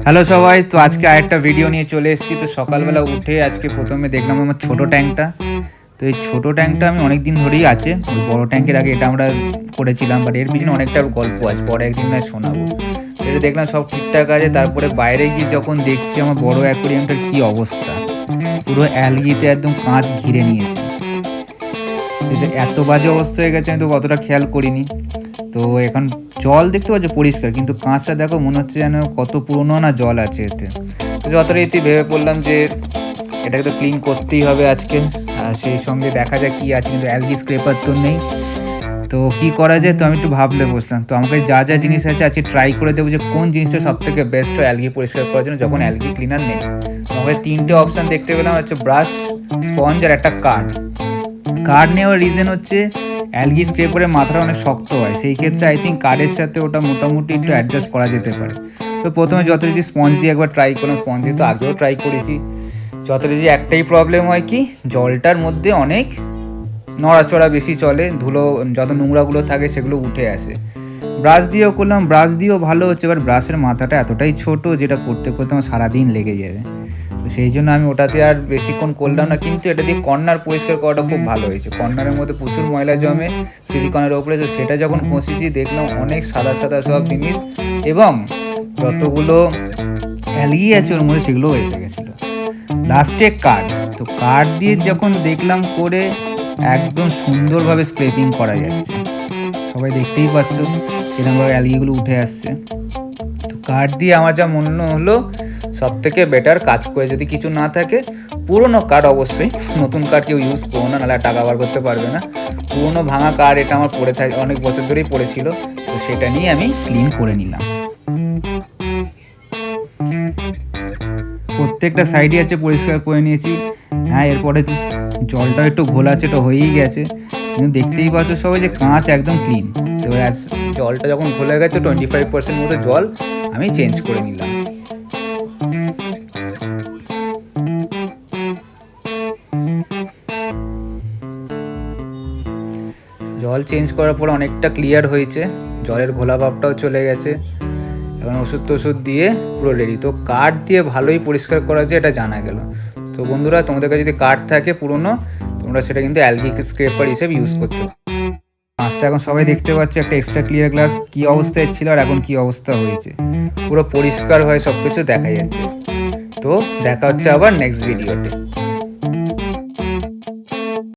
Hello সবাই, তো আজকে আরেকটা ভিডিও নিয়ে চলে এসেছি। তো সকালবেলা উঠে আজকে প্রথমে দেখলাম আমার ছোট ট্যাঙ্কটা। তো এই ছোট ট্যাঙ্কটা আমি অনেক দিন ধরেই আছে। ওই বড় ট্যাঙ্কের আগে এটা আমরা করেছিলাম, বাট এর পিছনে অনেকটা গল্প আছে, পরে একদিন নয় শোনাবো। এটা দেখলাম সব ঠিকঠাক আছে, তারপরে বাইরে গিয়ে যখন দেখছি আমার বড় অ্যাকোয়ারিয়ামটার কী অবস্থা, পুরো অ্যালগিতে একদম কাঁচ ঘিরে নিয়েছে। সেটা এত বাজে অবস্থা হয়ে গেছে, আমি তো অতটা খেয়াল করিনি। তো এখন জল দেখতে পাচ্ছ পরিষ্কার, কিন্তু কাঁচটা দেখো মনে হচ্ছে যেন কত পুরনো না জল আছে এতে। তো যথারীতি ভেবে পড়লাম যে এটাকে তো ক্লিন করতেই হবে আজকে, আর সেই সঙ্গে দেখা যায় কী আছে, কিন্তু অ্যালগি স্ক্রেপার তো নেই। তো কী করা যায়, তো আমি একটু ভাবতে বসলাম। তো আমাকে যা যা জিনিস আছে আজকে ট্রাই করে দেবো যে কোন জিনিসটা সবথেকে বেস্ট হয় অ্যালগি পরিষ্কার করার জন্য যখন অ্যালগি ক্লিনার নেই। তো আমাকে তিনটে অপশান দেখতে পেলাম, হচ্ছে ব্রাশ, স্পঞ্জ আর একটা কার্ড নেওয়ার রিজন হচ্ছে অ্যালগি স্ক্রেপারের মাথাটা অনেক শক্ত হয়, সেই ক্ষেত্রে আই থিঙ্ক কার্ডের সাথে ওটা মোটামুটি একটু অ্যাডজাস্ট করা যেতে পারে। তো প্রথমে যথারীতি স্পঞ্জ দিয়ে একবার ট্রাই করলাম, স্পঞ্জ দিয়ে তো আগেও ট্রাই করেছি। যথারীতি একটাই প্রবলেম হয় কি, জলটার মধ্যে অনেক নড়াচড়া বেশি চলে, ধুলো যত নোংরাগুলো থাকে সেগুলো উঠে আসে। ব্রাশ দিয়েও করলাম, ব্রাশ দিয়েও ভালো হচ্ছে, এবার ব্রাশের মাথাটা এতটাই ছোট যেটা করতে করতে আমার সারাদিন লেগে যাবে। তো সেই জন্য আমি ওটাতে আর বেশিক্ষণ করলাম না, কিন্তু এটা দিয়ে কর্নার পরিষ্কার করাটা খুব ভালো হয়েছে। কর্নারের মধ্যে প্রচুর ময়লা জমে সিলিকনের ওপরে, তো সেটা যখন ঘষেছি দেখলাম অনেক সাদা সাদা সব জিনিস, এবং যতগুলো অ্যালগি আছে ওর মধ্যে সেগুলোও এসে গেছিলো। লাস্টে তো কার্ড দিয়ে যখন দেখলাম করে একদম সুন্দরভাবে স্ক্রেপিং করা যাচ্ছে, সবাই দেখতেই পাচ্ছ এরকমভাবে অ্যালগিগুলো উঠে আসছে। তো কার্ড দিয়ে আমার যা মনে হলো সব থেকে বেটার কাজ করে, যদি কিছু না থাকে পুরনো কার্ড, অবশ্যই নতুন কার্ড কেউ ইউজ করো না, নাহলে টাকা বার করতে পারবে না। পুরনো ভাঙা কার্ড এটা আমার পড়ে থাকে, অনেক বছর ধরেই পড়েছিল, তো সেটা নিয়ে আমি ক্লিন করে নিলাম। প্রত্যেকটা সাইডে আছে পরিষ্কার করে নিয়েছি। হ্যাঁ, এরপরে জলটা একটু ঘোলাচে তো হয়েই গেছে, কিন্তু দেখতেই পাচ্ছ সবাই যে কাঁচ একদম ক্লিন। তো জলটা যখন ঘোলে গেছে 25% মতো জল আমি চেঞ্জ করে নিলাম। জল চেঞ্জ করার পর অনেকটা ক্লিয়ার হয়েছে, জলের ঘোলা ভাবটাও চলে গেছে। এখন ওষুধ টষুধ দিয়ে পুরো রেডি। তো কাঠ দিয়ে ভালোই পরিষ্কার করা যায় এটা জানা গেল। তো বন্ধুরা, তোমাদের কাছে যদি কাঠ থাকে পুরনো, তোমরা সেটা কিন্তু অ্যালগি স্ক্রেপার হিসেবে ইউজ করতে পারো। মাছটা এখন সবাই দেখতে পাচ্ছে একটা এক্সট্রা ক্লিয়ার গ্লাস কী অবস্থায় ছিল আর এখন কী অবস্থা হয়েছে, পুরো পরিষ্কার হয়ে সব কিছু দেখা যাচ্ছে। তো দেখা হচ্ছে আবার নেক্সট ভিডিওতে।